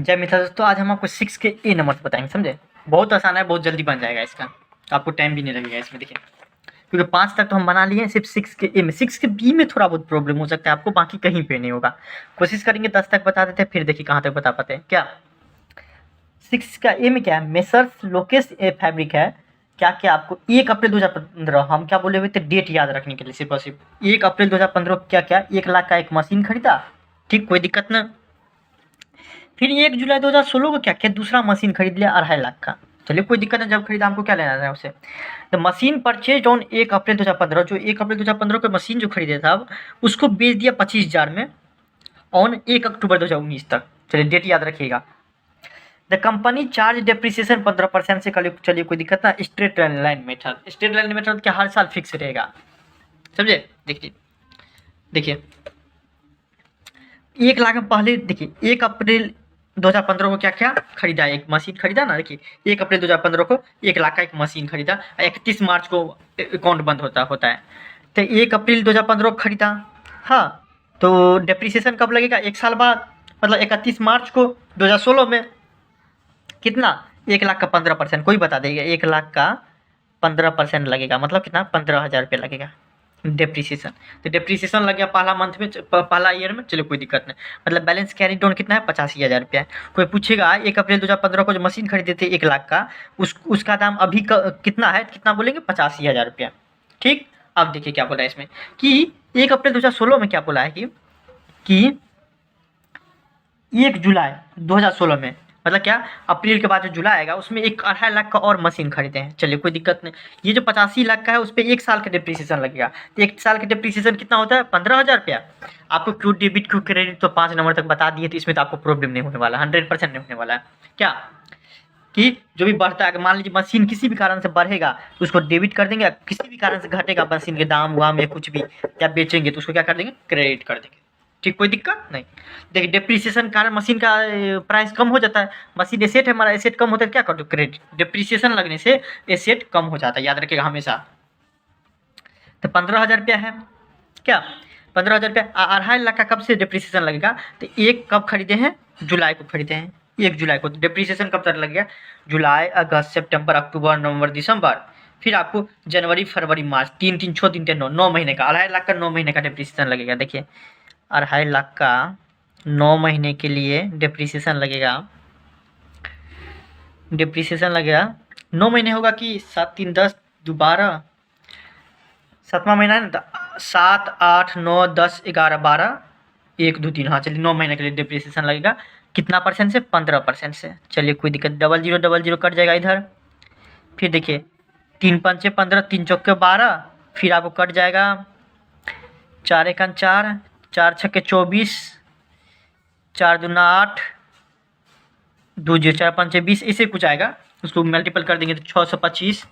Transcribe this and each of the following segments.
जय मित्रों, दोस्तों आज हम आपको 6 के ए नंबर बताएंगे। समझे? बहुत आसान है, बहुत जल्दी बन जाएगा इसका, आपको टाइम भी नहीं लगेगा इसमें। देखिए, क्योंकि 5 तक तो हम बना लिए हैं, सिर्फ 6 के ए में। 6 के बी में थोड़ा बहुत प्रॉब्लम हो सकता है आपको, बाकी कहीं पे नहीं होगा। कोशिश करेंगे 10 तक बता देते हैं, फिर देखिए कहाँ तक बता पाते हैं। क्या 6 का ए में क्या है? मेसर्स लोकेश ए फैब्रिक है। क्या क्या आपको 1 अप्रैल 2015, हम क्या बोले हुए थे डेट याद रखने के लिए, सिर्फ और सिर्फ 1 अप्रैल 2015 क्या क्या 1 लाख का एक मशीन खरीदा। ठीक, कोई दिक्कत ना। फिर 1 जुलाई 2016 को क्या किया? दूसरा मशीन खरीद लिया 2.5 लाख का। चलिए कोई दिक्कत नहीं, जब खरीदा हमको क्या लेना था उसे। तो मशीन परचेज ऑन 1 अप्रैल 2015, जो 1 अप्रैल 2015 को मशीन जो खरीदे था उसको बेच दिया 25,000 में ऑन 1 अक्टूबर 2019 तक। चलिए डेट याद रखिएगा। द कंपनी चार्ज डेप्रिसिएशन 15% से। चलिए कोई दिक्कत ना। Straight line method, straight line method क्या हर साल फिक्स रहेगा। समझे? देखिए देखिए 1 लाख में पहले देखिए 1 अप्रैल 2015 को क्या क्या खरीदा? एक मशीन खरीदा ना। देखिए 1 अप्रैल 2015 को 1 लाख का एक मशीन खरीदा, 31 मार्च को अकाउंट बंद होता है। तो 1 अप्रैल 2015 को खरीदा, हाँ, तो डेप्रिसिएशन कब लगेगा? 1 साल बाद, मतलब 31 मार्च को 2016 में। कितना? 1 लाख का 15%, कोई बता देगा। 1 लाख का 15% लगेगा, मतलब कितना? 15,000 रुपये लगेगा डेप्रिसिएशन। तो डेप्रिसिएशन लग गया पहला मंथ में, पहला ईयर में। चलो कोई दिक्कत नहीं। मतलब बैलेंस कैरी डाउन कितना है? 85,000 रुपया है। कोई पूछेगा 1 अप्रैल 2015 को जो मशीन खरीदे थे 1 लाख का, उसका दाम अभी कितना है? कितना बोलेंगे? 85,000 रुपया। ठीक, अब देखिए क्या बोला है इसमें कि 1 अप्रैल 2016 में क्या बोला है कि 1 जुलाई 2016 में, मतलब क्या, अप्रैल के बाद जो जुलाई आएगा उसमें 1.5 लाख का और मशीन खरीदे हैं। चलिए कोई दिक्कत नहीं। ये जो 85 लाख का है उस पर 1 साल का डिप्रिसिएशन लगेगा। तो 1 साल का डिप्रिसिएशन कितना होता है? 15,000 रुपया। आपको क्यों डेबिट क्यों क्रेडिट तो 5 नंबर तक बता दिए, तो इसमें तो आपको प्रॉब्लम नहीं होने वाला, 100% नहीं होने वाला है। क्या कि जो भी बढ़ता है, अगर मान लीजिए मशीन किसी भी कारण से बढ़ेगा तो उसको डेबिट कर देंगे, किसी भी कारण से घटेगा मशीन के दाम वाम या कुछ भी, या बेचेंगे तो उसको क्या कर देंगे? क्रेडिट कर देंगे। ठीक, कोई दिक्कत नहीं। देखिए डेप्रिसिएशन कारण मशीन का प्राइस कम हो जाता है। मशीन एसेट है, हमारा एसेट कम होता है, क्या कर दो? क्रेडिट। डिप्रिसिएशन लगने से एसेट कम हो जाता है, याद रखिएगा हमेशा। तो 15,000 रुपया है। क्या 15,000 रुपया 2.5 लाख का कब से डिप्रिसिएशन लगेगा? तो एक कब खरीदे हैं? जुलाई को खरीदे हैं, 1 जुलाई को। डिप्रिसिएशन कब तक लगेगा? जुलाई, अगस्त, सितंबर, अक्टूबर, नवंबर, दिसंबर, फिर आपको जनवरी, फरवरी, मार्च, 3 3 6 3 9, 9 महीने का 2.5 लाख का 9 महीने का डिप्रिसिएशन लगेगा। देखिए 2.5 लाख का 9 महीने के लिए डिप्रिसिएशन लगेगा। 9 महीने होगा कि 7 3 10 12, 7वां महीना है ना, 7 8 9 10 11 12 1 2 3, हाँ चलिए 9 महीने के लिए डिप्रिसिएशन लगेगा। कितना परसेंट से? 15% से। चलिए कोई दिक्कत, 0000 कट जाएगा इधर। फिर देखिए 3 पंचे 15, 3 चौके 12, फिर आपको कट जाएगा 4 एकन 4, 4 छक्के 24, 4 दूना 8, 2 जीरो 4 पंचे 20, ऐसे कुछ आएगा। उसको मल्टीपल कर देंगे तो 625,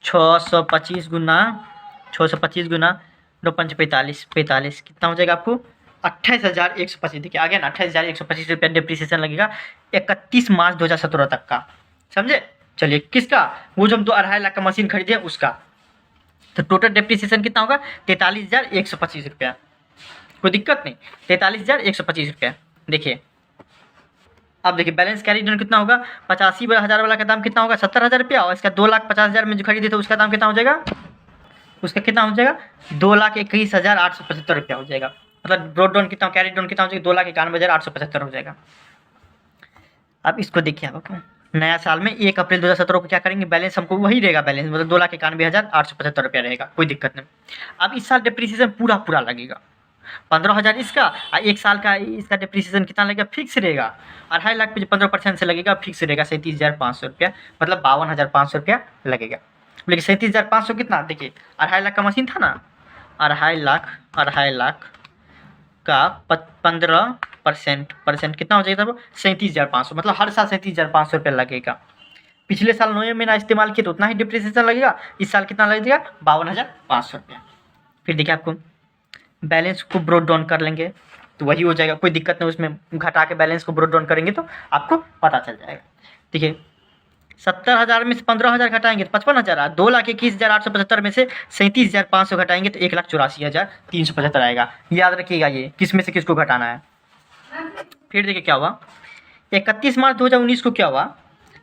625 गुना 625 गुना 9 पंच 45, 45 कितना हो जाएगा आपको? 28,125। देखिए आ गया ना, 28,125 रुपया डिप्रिसिएशन लगेगा 31 मार्च 2017 तक का। समझे? चलिए किसका? वो जो हम 2.5 लाख का मशीन खरीदे उसका। तो टोटल डिप्रिसिएशन कितना होगा? 43,125 रुपया। कोई दिक्कत नहीं, 43,125 रुपया। देखिए अब देखिए बैलेंस कैरी डाउन कितना होगा? 85,000 वाला का दाम कितना होगा? 70,000 रुपया। और इसका 2,50,000 में जो खरीदे थे उसका दाम कितना हो जाएगा? उसका कितना हो जाएगा? 2,21,875 रुपया हो जाएगा। मतलब ब्रॉड डाउन कितना, कैरी डाउन कितना हो जाएगा? 2,91,875 हो जाएगा। अब इसको देखिए आप नया साल में 1 अप्रैल 2017 को क्या करेंगे? बैलेंस हमको वही रहेगा, बैलेंस मतलब 2,91,875 रुपया रहेगा। कोई दिक्कत नहीं। अब इस साल डिप्रिसिएशन पूरा लगेगा 15,000 इसका, और 1 साल का इसका डिप्रिसिएशन कितना लगेगा? फिक्स रहेगा। 2.5 लाख पे जो 15% से लगेगा फिक्स रहेगा 37,500 रुपया, मतलब 52,500 रुपया लगेगा। लेकिन 37,500 कितना? देखिए 2.5 लाख का मशीन था ना, 2.5 लाख का 15% कितना हो जाएगा? 37,500, मतलब हर साल 37,500 रुपया लगेगा। पिछले साल 9 महीना इस्तेमाल किया तो उतना ही डिप्रिसिएशन लगेगा। इस साल कितना लगेगा? 52,500 रुपया। फिर देखिए आपको बैलेंस को ब्रोड डाउन कर लेंगे तो वही हो जाएगा, कोई दिक्कत नहीं। उसमें घटा के बैलेंस को ब्रोड डाउन करेंगे तो आपको पता चल जाएगा। देखिए 70,000 में से 15,000 घटाएंगे तो 55,000। 2,21,875 में से 37,500 घटाएंगे तो 1,84,375 आएगा। याद रखिएगा ये किस में से किसको घटाना है। फिर देखिए क्या हुआ 31 मार्च 2019 को क्या हुआ,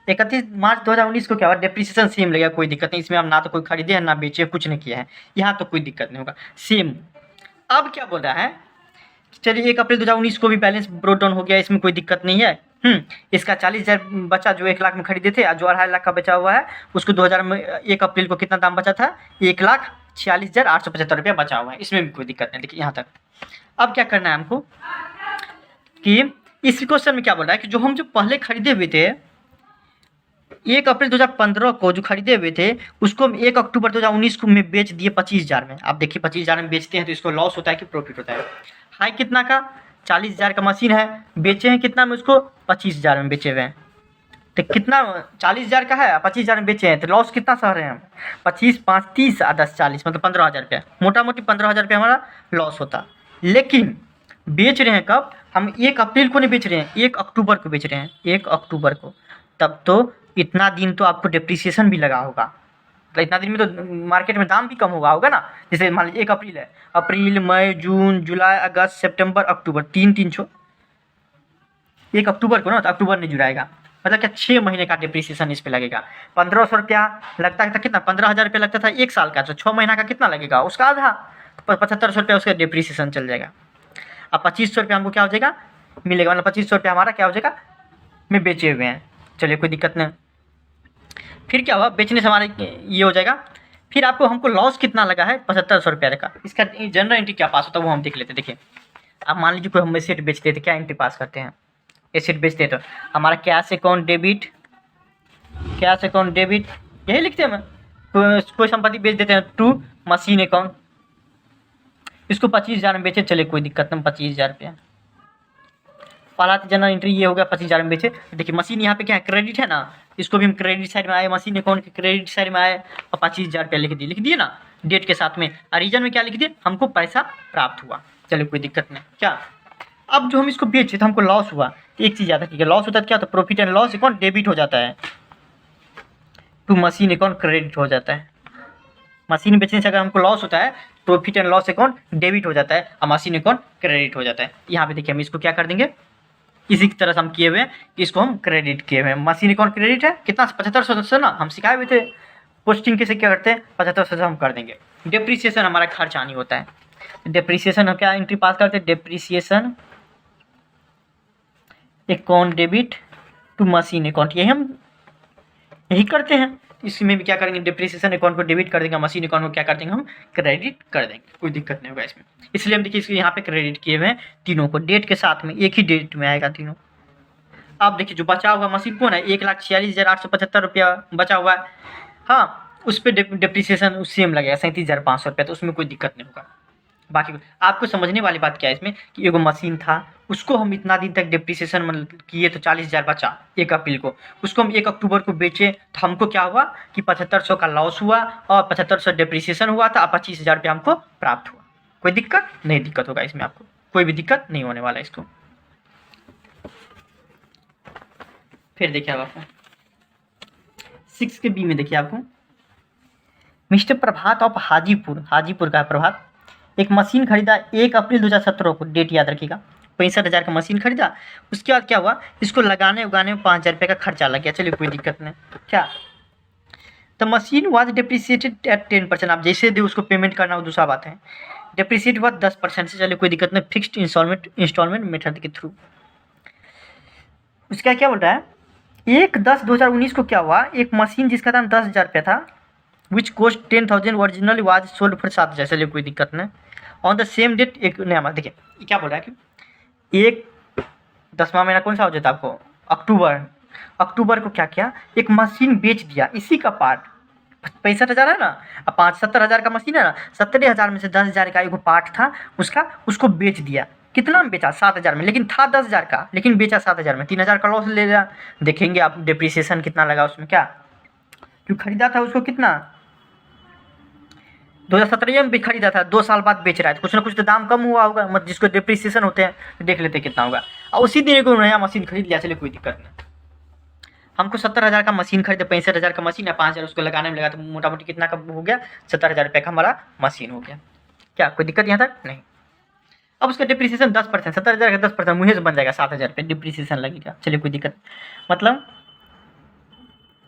31 मार्च 2019 को क्या हुआ, डेप्रिसिएशन सेम लगेगा, कोई दिक्कत नहीं इसमें। हम ना तो कोई खरीदे हैं ना बेचे, कुछ नहीं किया है, यहाँ तो कोई दिक्कत नहीं होगा, सेम। अब क्या बोल रहा है, चलिए 1 अप्रैल 2019 को भी बैलेंस ब्रोट डाउन हो गया, इसमें कोई दिक्कत नहीं है। इसका 40,000 बचा जो 1 लाख में खरीदे थे, जो 2.5 लाख का बचा हुआ है उसको 2000 में 1 अप्रैल को कितना दाम बचा था, 1,46,875 रुपया बचा हुआ है, इसमें भी कोई दिक्कत नहीं। देखिए यहाँ तक। अब क्या करना है हमको कि इस क्वेश्चन में क्या बोल रहा है कि जो हम जो पहले खरीदे हुए थे 1 अप्रैल 2015 को जो खरीदे हुए थे उसको हम 1 अक्टूबर 2019 को में बेच दिए 25,000 में। आप देखिए 25,000 में बेचते हैं तो इसको लॉस होता है कि प्रॉफिट होता है। हाई कितना का, 40,000 का मशीन है, बेचे हैं कितना में उसको, 25,000 में बेचे हुए हैं। तो कितना 40,000 का है, 25,000 में बेचे हैं, तो लॉस कितना सह रहे हैं हम, 25 5 30 10 40 मतलब 15,000 रुपया, मोटा मोटी 15,000 रुपया हमारा लॉस होता। लेकिन बेच रहे हैं कब, हम 1 अप्रैल को नहीं बेच रहे हैं, 1 अक्टूबर को बेच रहे हैं, 1 अक्टूबर को। तब तो इतना दिन तो आपको डेप्रिसिएशन भी लगा होगा, तो इतना दिन में तो मार्केट में दाम भी कम होगा ना। जैसे मान लीजिए 1 अप्रैल है, अप्रैल मई जून जुलाई अगस्त सितंबर अक्टूबर, 3 छो 1 अक्टूबर को ना, तो अक्टूबर नहीं जुड़ाएगा, मतलब क्या 6 महीने का डिप्रिसिएशन इस पे लगेगा। 1,500 रुपया लगता था कितना, 15,000 रुपया लगता था 1 साल का, तो 6 महीना का कितना लगेगा, उसका आधा, 7500 रुपया उसका डिप्रिसिएशन चल जाएगा। अब 2500 रुपया हमको क्या हो जाएगा मिलेगा, मतलब 2500 रुपया हमारा क्या हो जाएगा में बेचे हुए हैं। चलिए कोई दिक्कत नहीं। फिर क्या हुआ, बेचने से हमारे ये हो जाएगा। फिर आपको हमको लॉस कितना लगा है, 7500 रुपया का। इसका जनरल एंट्री क्या पास होता है वो हम देख लेते हैं। देखिए अब मान लीजिए कोई हम एसेट बेचते हैं तो क्या एंट्री पास करते हैं, एसेट बेचते हैं तो हमारा cash account debit, cash account debit यही लिखते हैं हम। कोई संपत्ति बेच देते हैं टू मशीन अकाउंट, इसको 25,000 में बेचे, चले कोई दिक्कत नहीं, 25,000 रुपया। पहला जनरल एंट्री ये हो गया, 25,000 में बेचे। देखिए मशीन यहाँ पे क्या है, क्रेडिट है ना, इसको भी हम क्रेडिट साइड में आए, मशीन अकाउंट के क्रेडिट साइड में आए और 25,000 रुपया लिख दिए ना डेट के साथ में। रीजन में क्या लिख दिए, हमको पैसा प्राप्त हुआ, चलिए कोई दिक्कत नहीं। क्या अब जो हम इसको बेचे तो हमको लॉस हुआ, एक चीज़ याद रखिएगा, लॉस होता है क्या, तो profit and loss account debit हो जाता है टू मशीन अकाउंट क्रेडिट हो जाता है। मशीन बेचने से अगर हमको लॉस होता है profit and loss account debit हो जाता है और मशीन अकाउंट क्रेडिट हो जाता है। यहाँ पे देखिए हम इसको क्या कर देंगे, इसी की तरह से हम किए हुए हैं, इसको हम क्रेडिट किए हुए हैं। मशीन अकाउंट क्रेडिट है कितना, 7500 से ना, हम सिखाए हुए थे पोस्टिंग कैसे क्या करते हैं, 7500 से हम कर देंगे। डेप्रिसिएशन हमारा खर्चा नहीं होता है, डेप्रिसिएशन हम क्या एंट्री पास करते हैं, depreciation account debit to machine account, यही हम यही करते हैं। इसमें भी क्या करेंगे, डिप्रिसिएशन अकाउंट को डेबिट कर देंगे, मशीन अकाउंट को क्या कर देंगे हम क्रेडिट कर देंगे, कोई दिक्कत नहीं होगा इसमें। इसलिए हम देखिए इसको यहाँ पे क्रेडिट किए हुए हैं तीनों को, डेट के साथ में एक ही डेट में आएगा तीनों। अब देखिए जो बचा हुआ मशीन कौन है, 1,46,875 रुपया बचा हुआ है, हाँ उस पर डिप्रिसिएशन सेम लगेगा 37,500 रुपया, तो उसमें कोई दिक्कत नहीं होगा। बाकी आपको समझने वाली बात क्या है इसमें कि एगो मशीन था, उसको हम इतना दिन तक डिप्रिसिएशन मतलब किए तो 40,000 बचा 1 अप्रैल को, उसको हम 1 अक्टूबर को बेचे तो हमको क्या हुआ कि 7500 का लॉस हुआ और 7500 डिप्रिसिएशन हुआ था, 25,000 रुपया हमको प्राप्त हुआ। कोई दिक्कत नहीं, दिक्कत होगा इसमें, आपको कोई भी दिक्कत नहीं होने वाला इसको। फिर देखिए अब आपको 6 के बी में देखिए आपको मिस्टर प्रभात ऑफ हाजीपुर का प्रभात एक मशीन खरीदा 1 अप्रैल 2017 को, डेट याद रखिएगा, 65,000 का मशीन खरीदा। उसके बाद क्या हुआ, इसको लगाने उगाने में 5,000 रुपये का खर्चा लग गया, चलिए कोई दिक्कत नहीं। क्या the machine was depreciated at 10%, आप जैसे दे उसको पेमेंट करना वो दूसरा बात है, डिप्रिसिएट हुआ 10% से, चलिए कोई दिक्कत नहीं, फिक्स्ड इंस्टॉलमेंट मेथड के थ्रू। उसका क्या बोल रहा है, 1/10/2019 को क्या हुआ, एक मशीन जिसका दाम 10,000 रुपया था which cost 10,000 originally was sold for 7,000, चलिए कोई दिक्कत नहीं। ऑन द सेम डेट एक नया, देखिए क्या बोल रहा है कि 10वां महीना कौन सा हो जाता है आपको, अक्टूबर को क्या किया, एक मशीन बेच दिया, इसी का पार्ट 65,000 है ना, अब 70,000 का मशीन है ना, 70,000 में से 10,000 का एक पार्ट था उसको बेच दिया। कितना में बेचा, 7,000 में, लेकिन था 10,000 का, लेकिन बेचा 7,000 में, 3,000 का लॉस ले लिया। देखेंगे आप डिप्रिसिएशन कितना लगा उसमें, क्या क्यों खरीदा था उसको, कितना 2017 में भी खरीदा था, 2 साल बाद बेच रहा है, तो कुछ ना कुछ तो दाम कम हुआ होगा, मतलब जिसको डिप्रिसिएशन होते हैं, तो देख लेते कितना होगा। और उसी दिन को नया मशीन खरीद लिया, चलिए कोई दिक्कत नहीं। हमको 70,000 का मशीन खरीदे, 65,000 का मशीन है, 5,000 उसको लगाने में लगा, तो मोटा मोटी कितना का हो गया, 70,000 रुपये का हमारा मशीन हो गया। क्या कोई दिक्कत यहाँ तक नहीं। अब उसका डिप्रिसिएशन 10%, 70,000 का 10% मुँहे से बन जाएगा 7,000 रुपये डिप्रिसिएशन लगेगा। चलिए कोई दिक्कत, मतलब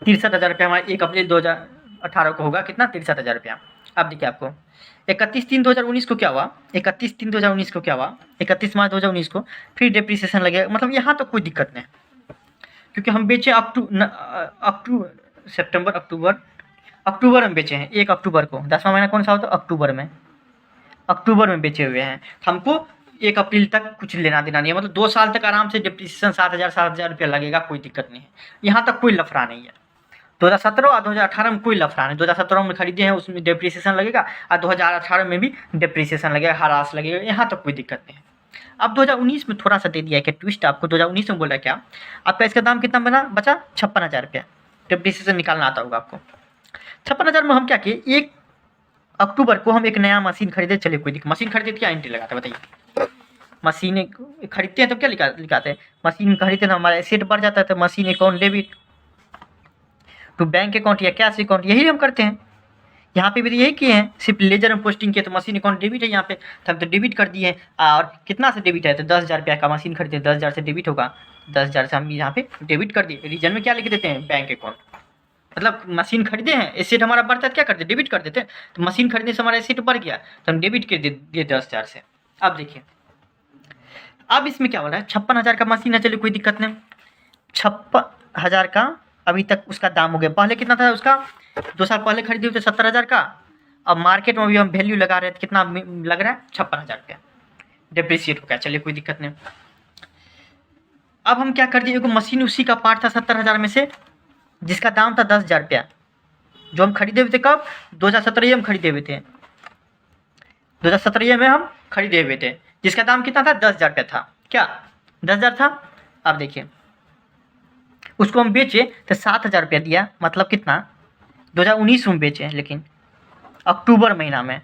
63,000 रुपये हमारे 1 अप्रैल 2018 को होगा कितना, 63,000 रुपया। अब देखिए आपको 31/3/2019 को क्या हुआ, 31/3/2019 को क्या हुआ, 31 मार्च 2019 को फिर डिप्रिसिएशन लगेगा। मतलब यहाँ तो कोई दिक्कत नहीं, क्योंकि हम बेचे अक्टूबर में बेचे हैं, 1 अक्टूबर को। 10वां महीना कौन सा होता है, अक्टूबर में बेचे हुए हैं। हमको 1 अप्रैल तक कुछ लेना देना नहीं है, मतलब 2 साल तक आराम से डिप्रिसिएशन 7,000 रुपया लगेगा, कोई दिक्कत नहीं है। यहाँ तक कोई लफड़ा नहीं है। 2017 और 2018 में कोई लफड़ा नहीं। 2017 में खरीदे हैं उसमें डिप्रिसिएशन लगेगा, और 2018 में भी डिप्रिसिएशन लगेगा, हरास लगेगा, यहाँ तक कोई दिक्कत नहीं है। अब 2019 में थोड़ा सा दे दिया है कि ट्विस्ट आपको। 2019 में बोल रहा है क्या, आपका इसका दाम कितना बचा 56,000 रुपया। डिप्रिसिएशन निकालना आता होगा आपको। 56,000 में हम क्या किए, 1 अक्टूबर को हम एक नया मशीन खरीदे। चलिए कोई दिक्कत, मशीन खरीदे तो क्या एंट्री लगाते हैं बताइए। मशीन खरीदते हैं तो क्या लिखाते हैं, मशीन खरीदते हैं तो हमारा एसेट बढ़ जाता है, तो machine account debit to bank account या कैश अकाउंट, यही हम करते हैं। यहाँ पे भी तो यही किए हैं, सिर्फ लेजर में पोस्टिंग किए तो मशीन अकाउंट डेबिट है। यहाँ पे तो हम तो डेबिट कर दिए हैं। और कितना से डेबिट है, तो 10,000 रुपया का मशीन खरीदे, 10,000 से डेबिट होगा, 10,000 से हम यहाँ पे डेबिट कर दिए। रीजन में क्या लिख देते हैं, बैंक अकाउंट। मतलब मशीन खरीदे हैं, एसेट हमारा बढ़ता है, क्या करते हैं, डेबिट कर देते हैं। तो मशीन खरीदने से हमारा एसेट बढ़ गया, तो हम डेबिट कर दिए 10,000 से। अब देखिए, अब इसमें क्या हो रहा है, 56,000 का मशीन है, चलिए कोई दिक्कत नहीं। 56,000 का अभी तक उसका दाम हो गया। पहले कितना था उसका, 2 साल पहले खरीदे हुए थे 70,000 का। अब मार्केट में भी हम वैल्यू लगा रहे थे, कितना लग रहा है, 56,000 रुपया डिप्रिसिएट हो गया। चलिए कोई दिक्कत नहीं। अब हम क्या कर दिए, एक मशीन उसी का पार्ट था 70,000 में से, जिसका दाम था 10,000 रुपया, जो हम खरीदे हुए थे कब, 2017 में खरीदे हुए थे। 2017 में हम खरीदे हुए थे, जिसका दाम कितना था, 10,000 रुपया था। क्या 10,000 था। अब देखिए, उसको हम बेचे तो 7,000 रुपया दिया, मतलब कितना, 2019 में बेचे, लेकिन अक्टूबर महीना में,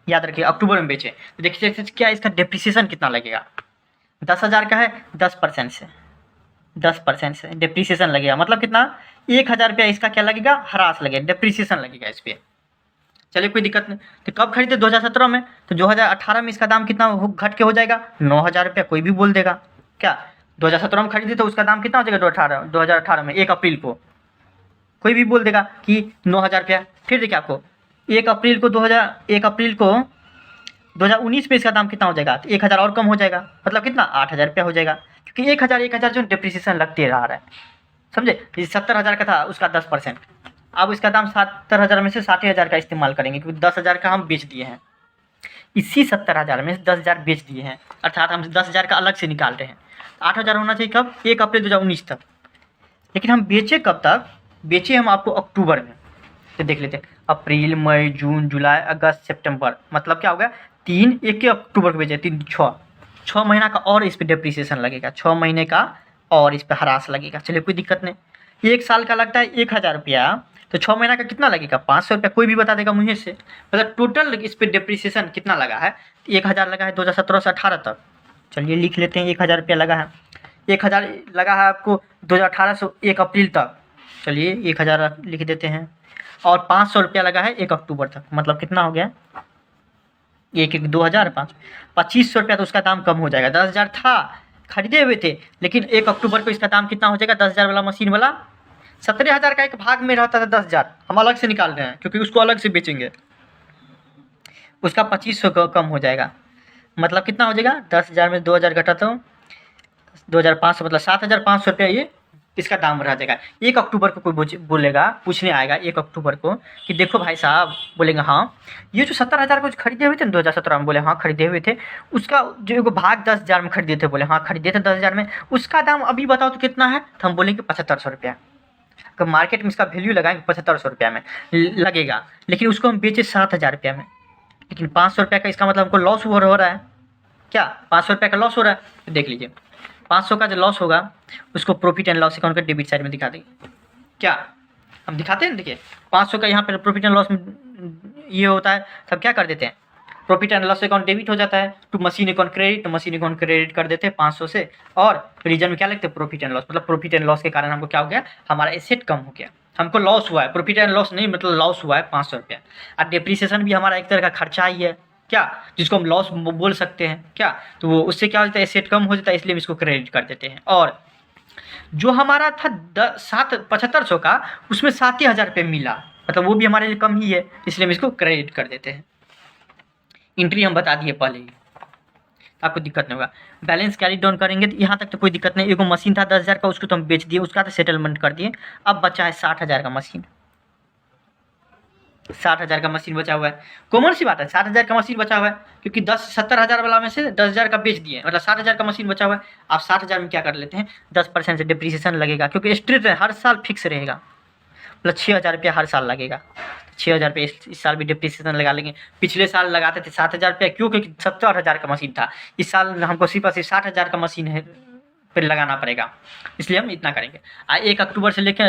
याद रखिए अक्टूबर में बेचे। तो देखिए क्या इसका डिप्रिसिएशन कितना लगेगा, 10,000 का है, 10% से डिप्रिसिएशन लगेगा। मतलब कितना, 1,000 रुपया इसका क्या लगेगा, हरास लगेगा, डिप्रिसिएशन लगेगा इस पर। चलिए कोई दिक्कत नहीं। तो कब खरीदे, 2017 में, तो 2018 में इसका दाम कितना घट के हो जाएगा, 9,000 रुपया। कोई भी बोल देगा क्या, 2017 में खरीदे तो उसका दाम कितना हो जाएगा, 2018 में 1 अप्रैल को कोई भी बोल देगा कि 9,000 रुपया। फिर देखिए आपको 1 अप्रैल को 2019 में इसका दाम कितना हो जाएगा, तो 1,000 और कम हो जाएगा, मतलब कितना, 8,000 रुपया हो जाएगा। क्योंकि 1,000 जो डिप्रिसिएशन लगते रहा है, समझे। 70,000 का था, उसका 10%। अब इसका दाम 70,000 में से 60,000 का इस्तेमाल करेंगे, क्योंकि 10,000 का हम बेच दिए हैं। इसी 70,000 में से 10,000 बेच दिए हैं, अर्थात हम 10,000 का अलग से निकाल रहे हैं। 8,000 होना चाहिए कब, 1 अप्रैल 2019 तक। लेकिन हम बेचे कब तक, बेचे हम आपको अक्टूबर में। तो देख लेते हैं, अप्रैल, मई, जून, जुलाई, अगस्त, सितंबर, मतलब क्या हो गया, 1 अक्टूबर को बेचे, 3 6 महीना का और इस पर डिप्रिसिएशन लगेगा, 6 महीने का और इस पर हरास लगेगा। चलिए कोई दिक्कत नहीं। 1 साल का लगता है 1,000 रुपया, तो 6 महीना का कितना लगेगा, 500 रुपया। कोई भी बता देगा मुझे से, मतलब टोटल इस पर डिप्रिसिएशन कितना लगा है, 1,000 लगा है 2017 से 18 तक। चलिए लिख लेते हैं, 1,000 रुपया लगा है, 1,000 लगा है आपको 2018 से 1 अप्रैल तक। चलिए 1,000 लिख देते हैं, और 500 रुपया लगा है 1 अक्टूबर तक, मतलब कितना हो गया, 2,005, 2,500 रुपया। तो उसका दाम कम हो जाएगा, 10,000 था, खरीदे हुए थे, लेकिन 1 अक्टूबर को इसका दाम कितना हो जाएगा, 10,000 वाला मशीन वाला 17,000 का एक भाग में रहता था, 10,000 हम अलग से निकाल रहे हैं, क्योंकि उसको अलग से बेचेंगे। उसका 2,500 कम हो जाएगा, मतलब कितना हो जाएगा, 10,000 में 2,000 घटा तो 2,500, मतलब 7,500 रुपया ये इसका दाम रह जाएगा। 1 अक्टूबर को कोई बोलेगा, पूछने आएगा 1 अक्टूबर को कि देखो भाई साहब, बोलेंगे हाँ, ये जो 70,000 को खरीदे हुए थे ना 2017 में, बोले हाँ खरीदे हुए थे, उसका जो एक भाग 10,000 में खरीदे थे, बोले हाँ खरीदे थे 10,000 में, उसका दाम अभी बताओ तो कितना है, तो हम बोलेंगे 7,500 रुपया। मार्केट में इसका वैल्यू लगाएंगे 7,500 रुपया में लगेगा, लेकिन उसको हम बेचे 7,000 रुपया में, लेकिन 500 रुपया का, इसका मतलब हमको लॉस हो रहा है। क्या 500 रुपया का लॉस हो रहा है, तो देख लीजिए 500 का जो लॉस होगा उसको प्रॉफिट एंड लॉस अकाउंट के डेबिट साइड में दिखा देंगे। क्या हम दिखाते हैं, देखिए 500 का यहाँ पर प्रॉफिट एंड लॉस में ये होता है, तब क्या कर देते हैं, profit and loss account debit हो जाता है, टू मशीन अकाउंट क्रेडिट, तो मशीन अकाउंट क्रेडिट कर देते हैं 500 से, और रीजन में क्या लिखते हैं, प्रॉफिट एंड लॉस। मतलब प्रॉफिट एंड लॉस के कारण हमको क्या हो गया, हमारा एसेट कम हो गया, हमको लॉस हुआ है, प्रॉफिट एंड लॉस नहीं, मतलब लॉस हुआ है 500 रुपया। और डिप्रिसिएशन भी हमारा एक तरह का खर्चा ही है, क्या, जिसको हम लॉस बोल सकते हैं क्या। तो वो उससे क्या हो जाता है, एसेट कम हो जाता है, इसलिए हम इसको क्रेडिट कर देते हैं। और जो हमारा था 7500 का, उसमें 7,000 मिला, मतलब वो भी हमारे लिए कम ही है, इसलिए हम इसको क्रेडिट कर देते हैं। एंट्री हम बता दिए पहले ही, आपको दिक्कत नहीं होगा। बैलेंस कैरी डाउन करेंगे तो यहाँ तक तो कोई दिक्कत नहीं। एगो मशीन था 10,000 का, उसको तो हम बेच दिए, उसका तो सेटलमेंट कर दिए। अब बचा है 60,000 का मशीन। 60,000 का मशीन बचा हुआ है। कॉमन सी बात है, 60,000 का मशीन बचा हुआ है, क्योंकि 70,000 वाला में से 10,000 का बेच दिए, मतलब 60,000 का मशीन बचा हुआ है। आप 60,000 में क्या कर लेते हैं, 10% से डिप्रिसिएशन लगेगा, क्योंकि स्ट्रिक्ट है, हर साल फिक्स रहेगा, मतलब 6,000 हर साल लगेगा। 6,000 इस साल भी डिप्रिसिएशन लगा लेंगे। पिछले साल लगाते थे 7,000 क्यों, क्योंकि 70,000 का मशीन था। इस साल हमको सिर्फ 60,000 का मशीन है पर लगाना पड़ेगा, इसलिए हम इतना करेंगे। 1 अक्टूबर से लेकर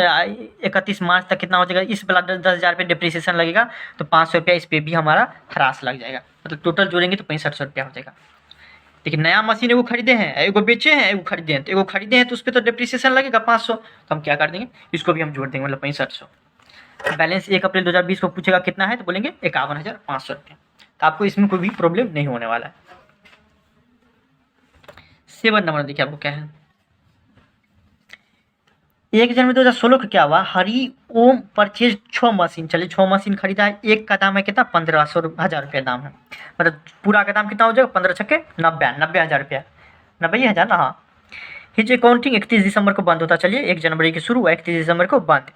31 मार्च तक कितना हो जाएगा, इस वाला 10,000 पे डिप्रिसिएशन लगेगा, तो 500 रुपया इस पर भी हमारा ह्रास लग जाएगा, मतलब टोटल जोड़ेंगे तो 6500 रुपया हो जाएगा। लेकिन नया मशीन एगो खरीदे हैं, एगो बेचे हैं, एगो खरीदे हैं, तो एगो खरीदे हैं तो उस पर तो डिप्रिसिएशन लगेगा 500, तो हम क्या कर देंगे, इसको भी हम जोड़ देंगे, मतलब 6500। बैलेंस 1 अप्रैल 2020 को पूछेगा कितना है, तो बोलेंगे 51,500 रुपया। तो आपको इसमें कोई भी प्रॉब्लम नहीं होने वाला है। 7 नंबर देखिए आपको क्या है। 1 जनवरी 2016 को क्या हुआ, हरी ओम परचेज 6 मशीन। चलिए 6 मशीन खरीदा है, एक का दाम है कितना, 15,000 रुपया दाम है, मतलब पूरा का दाम कितना हो जाएगा, 15 छक्के 90,000 रुपया, 90,000 ना। हाँ, हिज अकाउंटिंग 31 दिसंबर को बंद होता। चलिए 1 जनवरी की शुरू हुआ, 31 दिसंबर को बंद।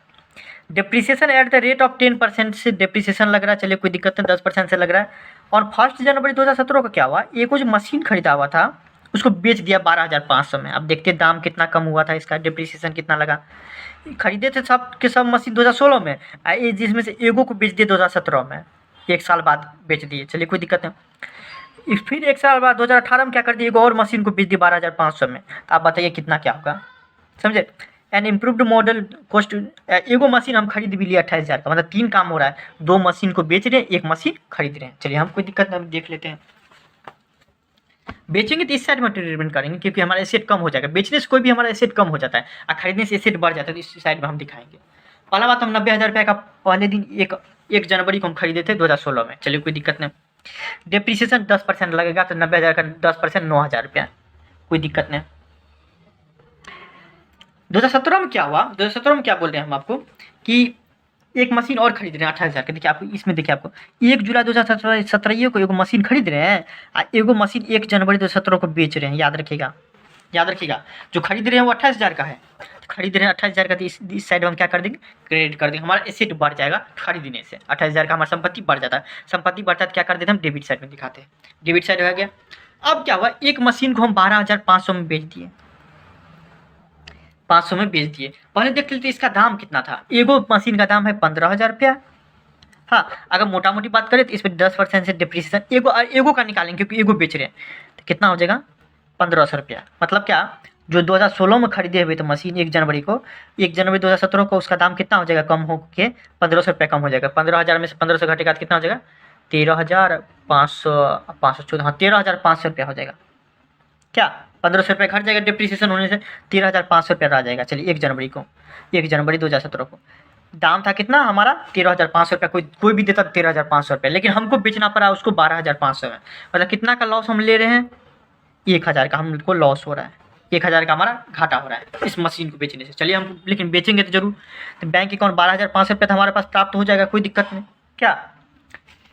Depreciation at the rate of 10% से डिप्रिसिएशन लग रहा है, चलिए कोई दिक्कत नहीं, 10% से लग रहा है। और 1 जनवरी 2017 को क्या हुआ, एक जो मशीन खरीदा हुआ था उसको बेच दिया 12,500 में। अब देखते दाम कितना कम हुआ था इसका, डिप्रिसिएशन कितना लगा। खरीदे थे सब के सब मशीन 2016 में, जिसमें से एगो को बेच दिए 2017 में, 1 साल बाद बेच दिए, चलिए कोई दिक्कत नहीं। फिर 1 साल बाद 2018 में क्या कर दिए, एगो और मशीन को बेच दिए 12,500 में। तो आप बताइए कितना क्या होगा, समझे। एन इम्प्रूव्ड मॉडल कॉस्ट, एगो मशीन हम खरीद भी लिया 28,000 का, मतलब 3 काम हो रहा है, 2 मशीन को बेच रहे हैं, 1 मशीन खरीद रहे हैं। चलिए हम कोई दिक्कत नहीं, हम देख लेते हैं। बेचेंगे तो इस साइड में ट्रीटमेंट करेंगे, क्योंकि हमारा एसेट कम हो जाएगा। बेचने से कोई भी हमारा एसेट कम हो जाता है, और खरीदने से एसेट बढ़ जाता है, तो इस साइड में हम दिखाएंगे। पहला बात, हम 90,000 रुपये का पहले दिन 1 जनवरी को हम खरीदे थे 2016 में, चलिए कोई दिक्कत नहीं। डिप्रिसिएशन 10% लगेगा, तो 90,000 का 10% 9,000 रुपया, कोई दिक्कत नहीं। 2017 में क्या हुआ, 2017 में क्या बोल रहे हैं हम आपको कि एक मशीन और खरीद रहे हैं 28,000 का। देखिए आपको इसमें, देखिए आपको 1 जुलाई 2017 को एगो मशीन खरीद रहे हैं, और एगो मशीन 1 जनवरी 2017 को बेच रहे हैं। याद रखिएगा, याद रखिएगा, जो खरीद रहे हैं वो 28,000 का है, तो खरीद रहे हैं 28,000 का, तो इस साइड में हम क्या कर देंगे, क्रेडिट कर देंगे। हमारा एसेट बढ़ जाएगा खरीदने से, 28,000 का हमारा संपत्ति बढ़ जाता है। संपत्ति बढ़ता है तो क्या कर देते हैं, हम डेबिट साइड में दिखाते हैं, डेबिट साइड हो गया। अब क्या हुआ, एक मशीन को हम 12,500 में बेच दिए, 500 में बेच दिए। पहले देख लेते इसका दाम कितना था, एगो मशीन का दाम है 15,000 रुपया। हाँ, अगर मोटा मोटी बात करें तो इस पर 10% से डिप्रिसिएशन एगो का निकालेंगे, क्योंकि एगो बेच रहे हैं, तो कितना हो जाएगा, 1,500 रुपया। मतलब क्या, जो 2016 में खरीदे हुए थे मशीन 1 जनवरी को, 1 जनवरी 2017 को उसका दाम कितना हो जाएगा, कम हो के 1,500 रुपया कम हो जाएगा। 15,000 में से 1,500 घटेगा तो कितना हो जाएगा, 13,514, हाँ 13,500 रुपया हो जाएगा। क्या 1,500 रुपये घट जाएगा डिप्रिसिएशन होने से, 13,500 रुपया रह जाएगा। चलिए 1 जनवरी को, 1 जनवरी 2017 को दाम था कितना हमारा, 13,500 रुपया। कोई भी देता 13,500 रुपया, लेकिन हमको बेचना पड़ा उसको 12,500 में। मतलब कितना का लॉस हम ले रहे हैं, 1,000 का हमको लॉस हो रहा है, 1,000 का हमारा घाटा हो रहा है इस मशीन को बेचने से। चलिए हम लेकिन बेचेंगे तो जरूर, तो बैंक अकाउंट 12,500 रुपया तो हमारे पास प्राप्त हो जाएगा, कोई दिक्कत नहीं। क्या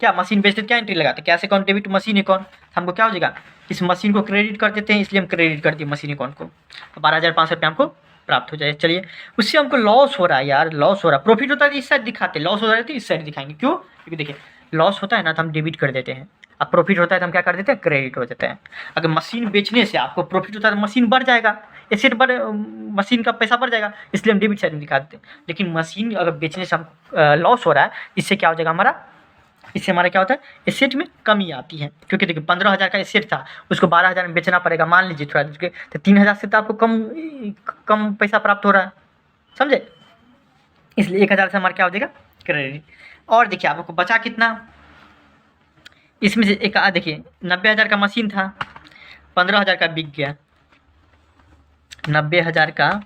क्या मशीन बेचते क्या एंट्री लगाते, cash account debit machine account, हमको क्या हो जाएगा, इस मशीन को क्रेडिट कर देते हैं, इसलिए हम क्रेडिट कर दिए मशीन अकाउंट को, तो 12,500 रुपये हमको प्राप्त हो जाए। चलिए उससे हमको लॉस हो रहा है यार, लॉस हो रहा है। प्रॉफिट होता है तो इस साइड दिखाते, लॉस हो रहा है तो इस साइड दिखाएंगे, क्यों, क्योंकि देखिए लॉस होता है ना तो हम डेबिट कर देते हैं, अब प्रॉफिट होता है तो हम क्या कर देते हैं, क्रेडिट हो जाते हैं। अगर मशीन बेचने से आपको प्रॉफिट होता है तो मशीन बढ़ जाएगा, एसेट बढ़, मशीन का पैसा बढ़ जाएगा, इसलिए हम डेबिट साइड में दिखा देते हैं। लेकिन मशीन अगर बेचने से हम लॉस हो रहा है, इससे क्या हो जाएगा हमारा, इससे हमारा क्या होता है, एसेट में कमी आती है। क्योंकि देखिए 15,000 का एसेट था, उसको 12,000 में बेचना पड़ेगा, मान लीजिए थोड़ा देर के, तो 3,000 से तो आपको कम पैसा प्राप्त हो रहा है, समझे। इसलिए 1,000 से हमारा क्या हो जाएगा, क्रेडिट। और देखिए आपको बचा कितना, इसमें से एक देखिए 90,000 का मशीन था, 15,000 का बिक गया। 90,000 का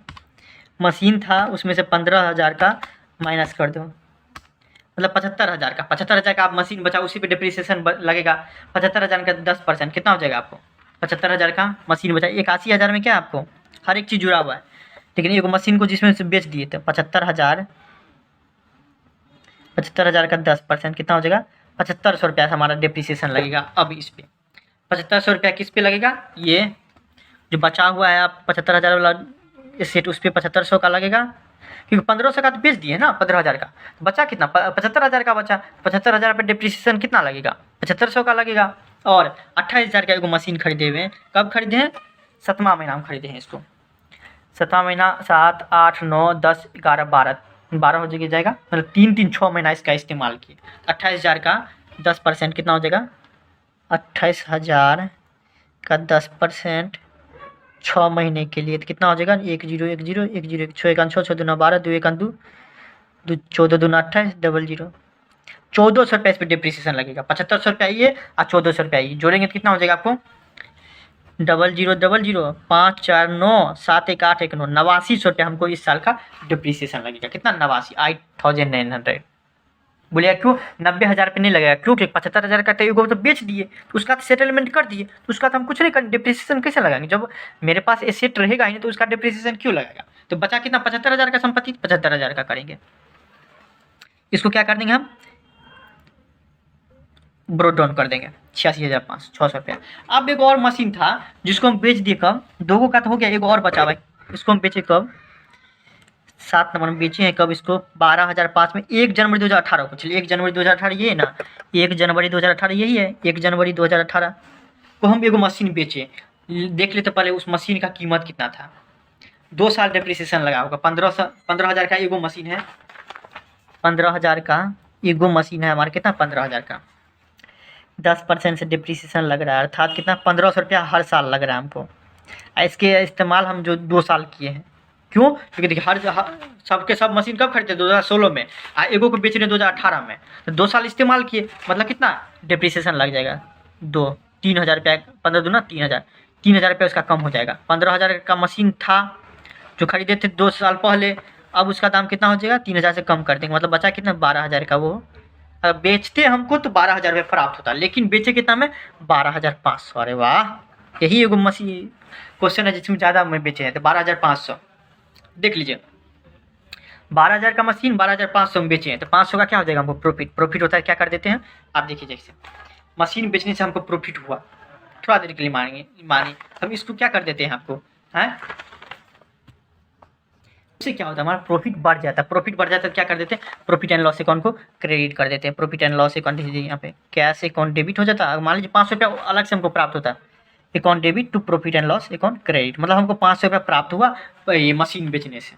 मशीन था, उसमें से 15,000 का माइनस कर दो, मतलब 75,000 का, 75,000 का आप मशीन बचा, उसी पे डिप्रिसिएशन लगेगा। 75,000 का 10% कितना हो जाएगा आपको? 75,000 का मशीन बचा, 81,000 में क्या है आपको हर एक चीज़ जुड़ा हुआ है। लेकिन एक मशीन को जिसमें से बेच दिए तो 75,000 का 10% कितना हो जाएगा? 7,500 रुपया हमारा डिप्रिसिएशन लगेगा। अब इस पे 7,500 रुपया किस पे लगेगा? ये जो बचा हुआ है आप 75,000 वाला सेट, उस पे 7,500 का लगेगा, क्योंकि 1,500 का तो बेच दिए ना, 15,000 का बचा कितना? 75,000 का बचा। 75,000 पे डिप्रिसिएशन कितना लगेगा? 7,500 का लगेगा। और 28,000 का एगो मशीन खरीदे हुए हैं। कब खरीदे हैं? 7वां महीना में खरीदे हैं इसको। 7वां महीना 7, 8, 9, 10, 11, 12 हो जाएगा, मतलब 3 6 महीना इसका इस्तेमाल किए। 28,000 का 10% कितना हो जाएगा? 28,000 का 10% 6 महीने के लिए तो कितना हो जाएगा? 10 10 10 10 6 1 6 6 2 9 12 2 1 2 14 2 28 00 1400 रुपये इस पर डिप्रिसिएशन लगेगा। 7,500 रुपया ये और 1400 रुपया ये जोड़ेंगे तो कितना हो जाएगा आपको? 0000 5 4 9 7 1 8 1 9 8900 रुपया हमको इस साल का डिप्रिसिएशन लगेगा। कितना? 89,900। बोलिए क्यों 90,000 पे नहीं लगेगा? क्योंकि 75,000 का तो तो बेच दिए, तो उसका तो सेटलमेंट कर दिए, तो उसका तो हम कुछ नहीं करें, डिप्रिसिएशन कैसे लगाएंगे? जब मेरे पास एसेट रहेगा ही नहीं तो उसका डिप्रिसिएशन क्यों लगेगा? तो बचा कितना? 75,000 का संपत्ति, 75,000 का करेंगे। इसको क्या कर देंगे हम? ब्रोड डाउन कर देंगे 86,500 रुपया। अब एक और मशीन था जिसको हम बेच दिए कब? 2 का तो हो गया, एक और बचा भाई। इसको हम बेचे कब? 7 नंबर में बेचे हैं कब इसको? 12,005 में, 1 जनवरी 2018 को। चलिए 1 जनवरी 2018 ये है ना, 1 जनवरी 2018 यही है। 1 जनवरी 2018 को हम एगो मशीन बेचे। देख लेते पहले उस मशीन का कीमत कितना था। 2 साल डिप्रिसिएशन लगा होगा। 15,000 का एगो मशीन है। 15,000 का एगो मशीन है हमारा। कितना? 15,000 का 10% से डिप्रिसिएशन लग रहा है, अर्थात कितना? 1,500 रुपया हर साल लग रहा है हमको। इसके इस्तेमाल हम जो 2 साल किए हैं। क्यों? क्योंकि देखिए हर सबके सब मशीन कब खरीदते? 2016 में, एगो को बेच रहे 2018 में, तो 2 साल इस्तेमाल किए, मतलब कितना डिप्रिसिएशन लग जाएगा? 3,000 रुपया, 15 दूना 3,000, 3,000 रुपया उसका कम हो जाएगा। 15,000 का मशीन था जो खरीदे थे 2 साल पहले, अब उसका दाम कितना हो जाएगा? 3,000 से कम कर देंगे, मतलब बचा कितना? 12,000 का। वो बेचते हमको तो 12,000 रुपये प्राप्त होता, लेकिन बेचे कितना में? 12,500। अरे वाह, यही एगो मशीन क्वेश्चन है जिसमें ज़्यादा में बेचे हैं, तो 12,500। देख लीजिए 12,000 का मशीन 12,500 में बेचे हैं, तो 500 का क्या हो जाएगा हमको? प्रॉफिट। प्रॉफिट होता है, क्या कर देते हैं आप देखिए, जैसे मशीन बेचने से हमको प्रॉफिट हुआ, थोड़ा देर के लिए मानिए हम इसको क्या कर देते हैं आपको, हैं उससे क्या होता है? हमारा प्रॉफिट बढ़ जाता है। प्रॉफिट बढ़ जाता है तो क्या कर देते हैं? प्रॉफिट एंड लॉस अकाउंट को क्रेडिट कर देते हैं। प्रॉफिट एंड लॉस अकाउंट दीजिए, यहाँ पे कैश अकाउंट डेबिट हो जाता है। मान लीजिए 500 रुपया अलग से हमको प्राप्त होता है, account debit to profit and loss account credit, मतलब हमको 500 रुपया प्राप्त हुआ ये मशीन बेचने से।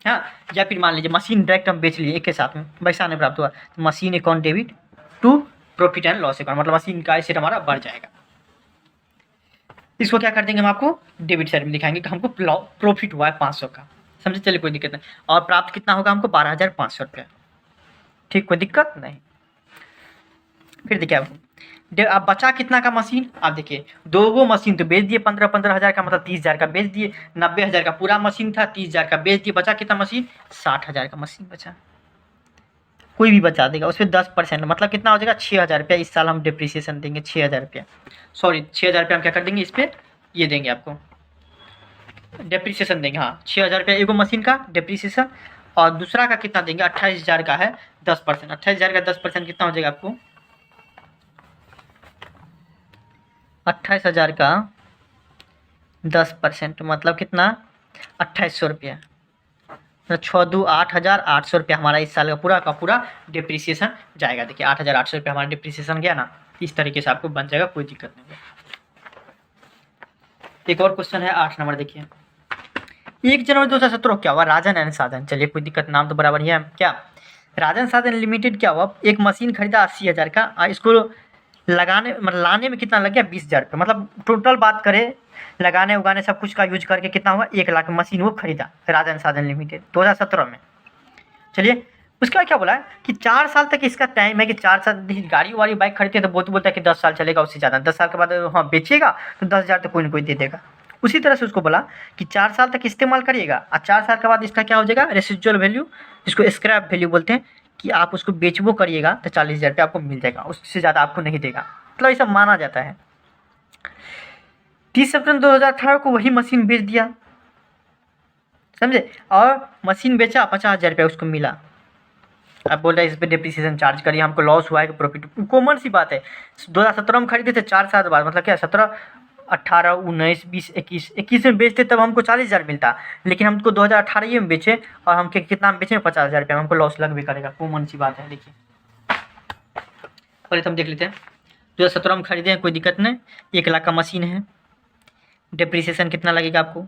हाँ, या फिर मान लीजिए मशीन डायरेक्ट हम बेच लिए एक के साथ में, पैसा नहीं प्राप्त हुआ, तो machine account debit to profit and loss account, मतलब मशीन का एसेट हमारा बढ़ जाएगा। इसको क्या कर देंगे हम आपको डेबिट साइड में दिखाएंगे कि हमको प्रॉफिट हुआ है 500 का। समझे? चलिए कोई दिक्कत नहीं। और प्राप्त कितना होगा हमको? 12,500 रुपया। ठीक, कोई दिक्कत नहीं। फिर देखिए अब बचा कितना का मशीन? आप देखिए 2 मशीन तो बेच दिए, 15,000 का, मतलब 30,000 का बेच दिए। 90,000 का पूरा मशीन था, 30,000 का बेच दिए। बचा कितना मशीन? 60,000 का मशीन बचा। कोई भी बचा देगा, उस पर 10%, मतलब कितना हो जाएगा? 6,000 रुपया इस साल हम डिप्रिसिएशन देंगे। 6,000 रुपया, सॉरी 6,000 रुपया हम क्या कर देंगे इस पर? ये देंगे आपको डिप्रिसिएशन देंगे। हाँ, 6,000 रुपया एगो मशीन का डिप्रिसिएशन। और दूसरा का कितना देंगे? 28,000 का है 10%। 28,000 का 10% कितना हो जाएगा आपको? 28,000 का 10% मतलब कितना? 2,800 रुपया। 6 2 8,800 रुपया हमारा इस साल का पूरा डिप्रिसिएशन जाएगा। देखिए 8,800 रुपया हमारा डिप्रिसिएशन गया ना, इस तरीके से आपको बन जाएगा, कोई दिक्कत नहीं है। एक और क्वेश्चन है 8 नंबर, देखिए 1 जनवरी 2017 क्या हुआ? राजन एंड साधन, चलिए कोई दिक्कत, नाम तो बराबर ही है। क्या राजन साधन लिमिटेड क्या हुआ? एक मशीन खरीदा 80,000 का, इसको लगाने मतलब लाने में कितना लग गया? 20,000 रुपये, मतलब टोटल बात करें लगाने उगाने सब कुछ का यूज करके कितना हुआ? 1 लाख मशीन वो खरीदा राजन साधन लिमिटेड 2017 में। चलिए उसके बाद क्या बोला है कि 4 साल तक इसका टाइम है कि 4 साल। गाड़ी वाड़ी बाइक खरीदते हैं तो बहुत बोलता है कि 10 साल चलेगा, उससे ज़्यादा 10 साल के बाद हाँ बेचेगा तो 10,000 तो कोई ना कोई दे देगा। उसी तरह से उसको बोला कि 4 साल तक इस्तेमाल करिएगा और 4 साल के बाद इसका क्या हो जाएगा? रेसिडुअल वैल्यू, जिसको स्क्रैप वैल्यू बोलते हैं, कि आप उसको बेचबो करिएगा तो 40,000 रुपये आपको मिल जाएगा, उससे ज़्यादा आपको नहीं देगा, मतलब ये सब माना जाता है। 30 सितंबर 2018 को वही मशीन बेच दिया, समझे, और मशीन बेचा 50,000 रुपये उसको मिला। अब बोल रहे हैं इस पर डिप्रिसिएशन चार्ज करिए, हमको लॉस हुआ है कि प्रॉफिट, कॉमन सी बात है। 2017 में खरीदे थे, 4 साल बाद, मतलब क्या 17, 18, 19, 20, 21 में बेचते तब हमको 40,000 मिलता, लेकिन हमको 2018 में बेचे और हम कितना में बेचे, 50,000 रुपये में, हमको लॉस लग भी करेगा, कॉमन सी बात है। देखिए पहले हम देख लेते हैं। 2017 में खरीदे हैं, कोई दिक्कत नहीं, 1 लाख का मशीन है। डिप्रिसिएशन कितना लगेगा आपको,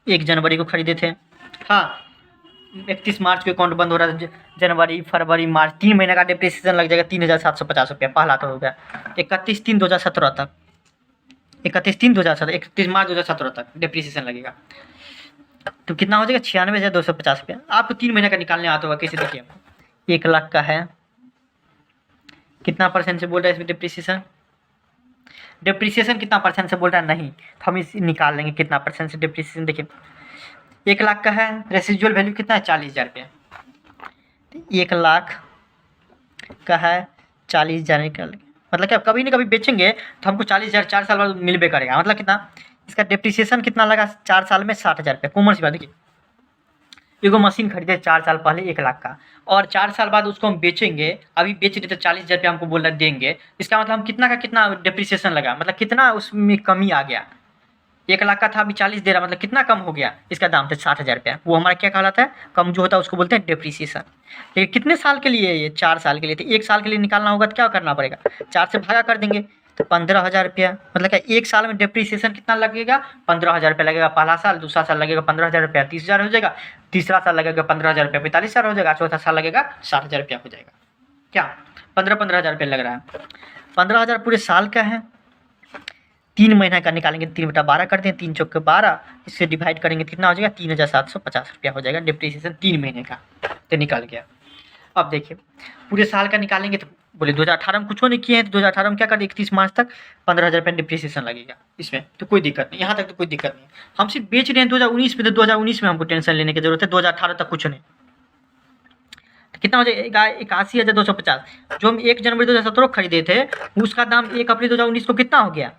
1 जनवरी को खरीदे थे, हाँ 31 मार्च को अकाउंट बंद हो रहा है, जनवरी फरवरी मार्च 3 महीने का डिप्रिसिएशन लग जाएगा 3,750 रुपया, पहला तो हो गया। 31/3/2017 तक, 31/3/2017, 31 मार्च 2017 तक डिप्रिसिएशन लगेगा, तो कितना हो जाएगा 96,250 रुपया। आपको 3 महीने का निकालने आता होगा, कैसे देखिए, 1 लाख का है, कितना परसेंट से बोल रहा है इसमें डिप्रिसिएशन, डिप्रिसिएशन कितना परसेंट से बोल रहा है नहीं, तो हम इस निकाल लेंगे कितना परसेंट से डिप्रिसिएशन। देखिए 1 लाख का है, रेसिजुअल वैल्यू कितना है 40,000 रुपये, 1 लाख का है 40,000 निकाल, मतलब क्या कभी न कभी बेचेंगे तो हमको 40,000 4 साल बाद मिलबे करेगा, मतलब कितना, इसका डिप्रिसिएशन कितना लगा 4 साल में 60,000 रुपये, कॉमन सी बात। देखिए एगो मशीन खरीदे 4 साल पहले 1 लाख का, और 4 साल बाद उसको हम बेचेंगे, अभी बेच रहे थे 40,000 रुपये, हमको बोल रहे देंगे, इसका मतलब हम कितना का कितना डिप्रिसिएशन लगा, मतलब कितना उसमें कमी आ गया। 1 लाख का था, अभी 40 दे रहा, मतलब कितना कम हो गया, इसका दाम था 60,000 रुपया, वो हमारा क्या कहलाता है, कम जो होता है उसको बोलते हैं डिप्रिसिएशन। लेकिन कितने साल के लिए, ये 4 साल के लिए, तो 1 साल के लिए निकालना होगा तो क्या करना पड़ेगा, 4 से भागा कर देंगे तो 15,000 रुपया, मतलब क्या 1 साल में डिप्रिसिएशन कितना लगेगा, 15,000 रुपया लगेगा पहला साल, दूसरा साल लगेगा 15,000 रुपया 30,000 हो जाएगा, तीसरा साल लगेगा 15,000 रुपया 45,000 हो जाएगा, चौथा साल लगेगा 60,000 रुपया हो जाएगा। क्या 15,000 रुपया लग रहा है, 15,000 पूरे साल का है, 3 महीना का निकालेंगे, 3/12 कर दें, 3 चौके 12, इससे डिवाइड करेंगे कितना हो जाएगा 3,750 रुपया हो जाएगा डिप्रिसिएशन 3 महीने का, तो निकल गया। अब देखिए पूरे साल का निकालेंगे तो बोले 2018 में कुछ नहीं किए हैं, तो 2018 में क्या कर 31 मार्च तक 15,000 रुपये डिप्रिसिएशन लगेगा, इसमें तो कोई दिक्कत नहीं, यहाँ तक तो कोई दिक्कत नहीं। हम सिर्फ बेच रहे हैं 2019 में, तो 2019 में हमको टेंशन लेने की जरूरत है, 2018 तक कुछ नहीं। तो कितना हो जाएगा 81,250, जो हम 1 जनवरी 2017 खरीदे थे उसका दाम 1 अप्रैल 2019 को कितना हो गया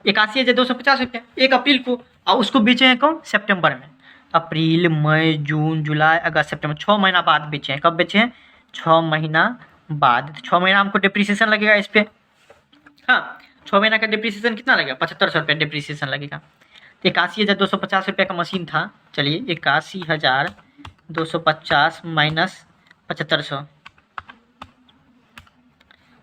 81,250 रुपया 1 अप्रैल को, और उसको बेचे हैं कौन, सितंबर में, अप्रैल मई जून जुलाई अगस्त सितंबर, 6 महीना बाद बेचे हैं। कब बेचे हैं, 6 महीना बाद, 6 महीना हमको डिप्रिसिएशन लगेगा इस पर, हाँ 6 महीना का डिप्रिसिएशन कितना लगेगा 7,500 रुपया डिप्रिसिएशन लगेगा। 81,250 रुपये का मशीन था, चलिए 81,250 माइनस 7,500,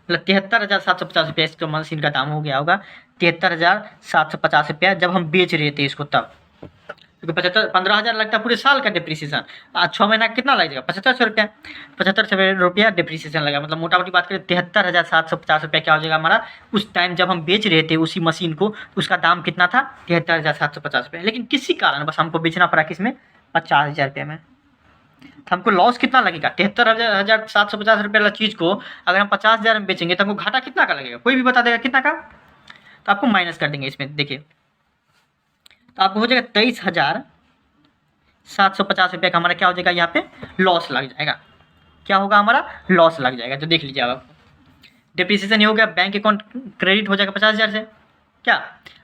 मतलब 73,750 रुपया इसका मशीन का दाम हो गया होगा, 73,750 रुपया जब हम बेच रहे थे इसको तब, क्योंकि 15,000 लगता है पूरे साल का डिप्रिसिएशन, आज 6 महीना कितना लग जाएगा 7,500 रुपया, 7,500 रुपया डिप्रिसिएशन लगा, मतलब मोटा मोटी बात करें 73,750 रुपया क्या हो जाएगा हमारा, उस टाइम जब हम बेच रहे थे उसी मशीन को, उसका दाम कितना था 73,750 रुपया, लेकिन किसी कारण बस हमको बेचना पड़ा किसमें 50,000 रुपये में, तो हमको लॉस कितना लगेगा 73,750 रुपये वाला चीज़ को अगर हम 50,000 में बेचेंगे तो हमको घाटा कितना का लगेगा, कोई भी बता देगा कितना का, तो आपको माइनस कर देंगे इसमें। देखिए तो आपको हो जाएगा 23,750 रुपये का हमारा क्या हो जाएगा, यहाँ पे लॉस लग जाएगा, क्या होगा हमारा लॉस लग जाएगा। तो देख लीजिए आप, डिप्रिसिएशन ही हो गया, बैंक अकाउंट क्रेडिट हो जाएगा 50,000 से, क्या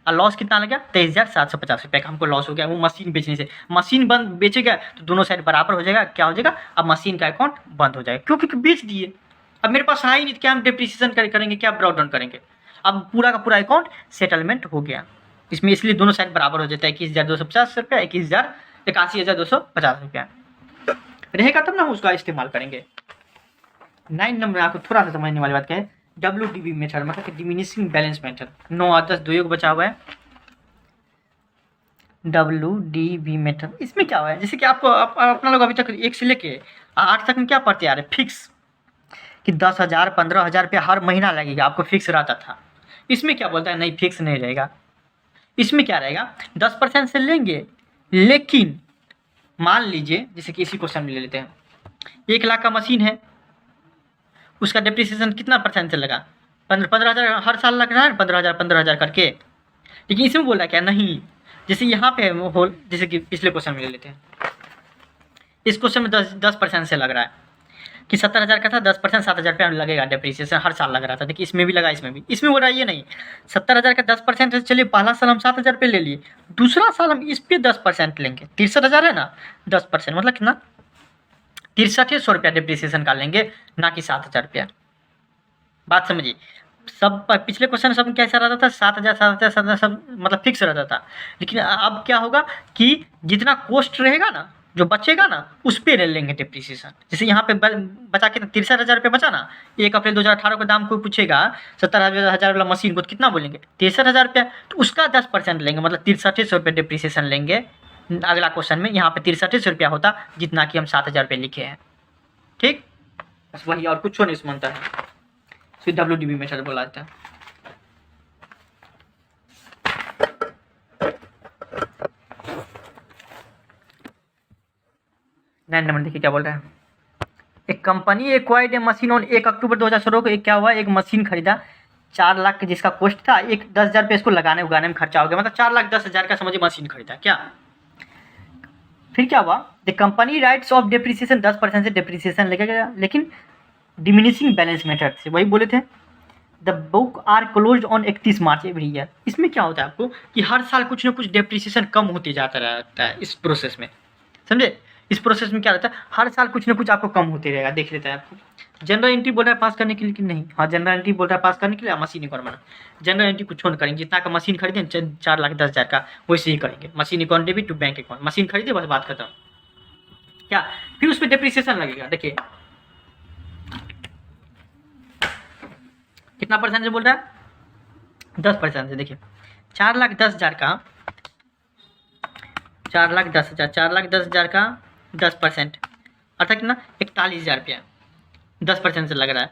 और लॉस कितना लग गया 23,750 रुपये का हमको लॉस हो गया, वो मशीन बेचने से। मशीन बंद बेचेगा तो दोनों साइड बराबर हो जाएगा, क्या हो जाएगा अब मशीन का अकाउंट बंद हो जाएगा, क्योंकि बेच दिए, अब मेरे पास है ही नहीं, क्या हम डिप्रिसिएशन करेंगे, क्या ब्राउट डाउन करेंगे, अब पूरा का पूरा अकाउंट सेटलमेंट हो गया इसमें, इसलिए दोनों साइड बराबर हो जाता है 21,250 रुपया 81,050 रुपया रहेगा, तब ना हम उसका इस्तेमाल करेंगे। 9 नंबर आपको थोड़ा सा समझने वाली बात क्या है, WDB मेथड मतलब कि डिमिनिशिंग बैलेंस मेथड, 9 और 10 दो बचा हुआ है, WDB मेथड। इसमें क्या हुआ है, जैसे कि आपको अपना लोग अभी तक 1 से लेके 8 तक में क्या पढ़ते आ रहे फिक्स, कि 10,000 15,000 रुपया हर महीना लगेगा, आपको फिक्स रहता था। इसमें क्या बोलता है नहीं फिक्स नहीं रहेगा, इसमें क्या रहेगा 10% से लेंगे, लेकिन मान लीजिए जैसे कि इसी क्वेश्चन में ले लेते हैं, 1 लाख का मशीन है, उसका डिप्रिसिएशन कितना परसेंट से लगा 15,000 हर साल लग रहा है 15,000 करके, लेकिन इसमें बोला क्या नहीं, जैसे यहाँ पे होल, जैसे कि पिछले क्वेश्चन में ले लेते हैं, इस क्वेश्चन में 10% से लग रहा है, कि 70,000 का था, 10% 7,000 रुपया लगेगा डेप्रिसिएशन, हर साल लग रहा था। देखिए इसमें भी लगा, इसमें भी, इसमें बोल रहा है ये नहीं 70,000 का 10% है, चलिए पहला साल हम 7,000 रुपये ले लिए, दूसरा साल हम इस पे 10% लेंगे, 63,000 है ना, 10% मतलब कितना, 6300 रुपया डेप्रिसिएशन का लेंगे, ना कि 7,000 रुपया। बात समझिए, सब पिछले क्वेश्चन सब कैसा रहता था, 7,000 7,000 7,000 सब मतलब फिक्स रहता था, लेकिन अब क्या होगा कि जितना कॉस्ट रहेगा ना, जो बचेगा ना, उस पे ले लेंगे डेप्रिसिएशन। जैसे यहाँ पे बचा के 63,000 रुपये बचा ना, 1 अप्रैल 2018 का दाम कोई पूछेगा 70,000 वाला मशीन को, तो कितना बोलेंगे 63,000 रुपया, तो उसका 10% लेंगे, मतलब 6300 रुपये डेप्रिसिएशन लेंगे। अगला क्वेश्चन में यहाँ पे 6300 रुपया होता, जितना कि हम 7,000 रुपये लिखे हैं। ठीक, बस वही, और कुछ नहीं उसमें अंतर है, WDB मेथड बोला जाता है। नाइन नंबर देखिए क्या बोल रहा है, एक company acquired A machine on 1 अक्टूबर 2016 को, एक क्या हुआ, एक मशीन खरीदा 4 लाख जिसका कॉस्ट था, एक 10,000 रुपये इसको लगाने उगाने में खर्चा हो गया, मतलब 4,10,000 का समझिए मशीन खरीदा क्या। फिर क्या हुआ, the company rights of depreciation 10% से डेप्रिसिएशन लगेगा, लेकिन डिमिनिशिंग बैलेंस मेथड से, वही बोले थे the book are close on 31 March every year. इसमें क्या होता है आपको कि हर साल कुछ ना कुछ डेप्रिसिएशन कम होते जाता रहता है इस प्रोसेस में, समझे। इस प्रोसेस में क्या रहता है, हर साल कुछ ना कुछ आपको कम होते रहेगा, देख लेते हैं आपको। जनरल एंट्री बोल रहा है पास करने के लिए कि नहीं, हाँ जनरल एंट्री बोल रहा है पास करने के लिए, मशीन इकोनॉमी जनरल एंट्री कुछ नहीं करेंगे, जितना का मशीन खरीदे 4,10,000 का वैसे ही करेंगे, machine account debit to bank account, machine खरीदे बस बात खत्म। क्या फिर उस पर डेप्रिसिएशन लगेगा, देखिए कितना परसेंट से बोल रहा है, 10% से। देखिए 4,10,000 का 4,10,000 4,10,000 का 10%, अर्थात कितना 41,000 रुपया 10% से लग रहा है